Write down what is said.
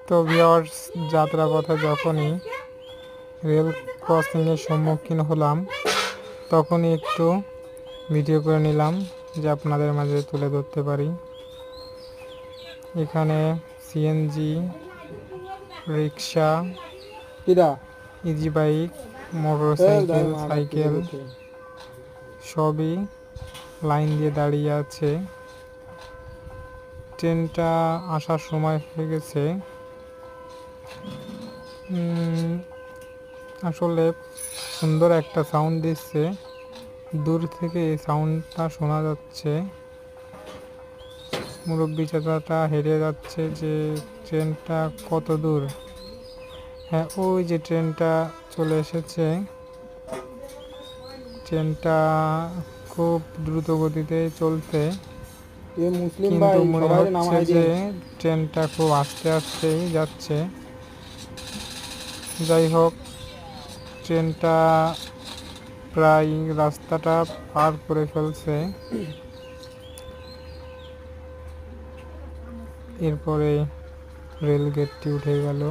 তো ভিউয়ার্স, যাত্রাপথে যখনই রেল ক্রসিংয়ের সম্মুখীন হলাম তখনই একটু ভিডিও করে নিলাম যে আপনাদের মাঝে তুলে ধরতে পারি। এখানে সিএনজি, রিক্সা, ইজি বাইক, মোটরসাইকেল, সাইকেল সবই লাইন দিয়ে দাঁড়িয়ে আছে। ট্রেনটা আসার সময় হয়ে গেছে। আসলে সুন্দর একটা সাউন্ড দিচ্ছে, দূর থেকে এই সাউন্ডটা শোনা যাচ্ছে। মুরব্বী চাচাটা হেরে যাচ্ছে যে ট্রেনটা কত দূর। হ্যাঁ, ওই যে ট্রেনটা চলে এসেছে। ট্রেনটা খুব দ্রুত গতিতে চলছে, কিন্তু মনে হচ্ছে যে ট্রেনটা খুব আস্তে আস্তেই যাচ্ছে। যাই হোক, ট্রেনটা প্রায় রাস্তাটা পার করে ফেলছে। এরপরে রেল গেটটি উঠে গেল।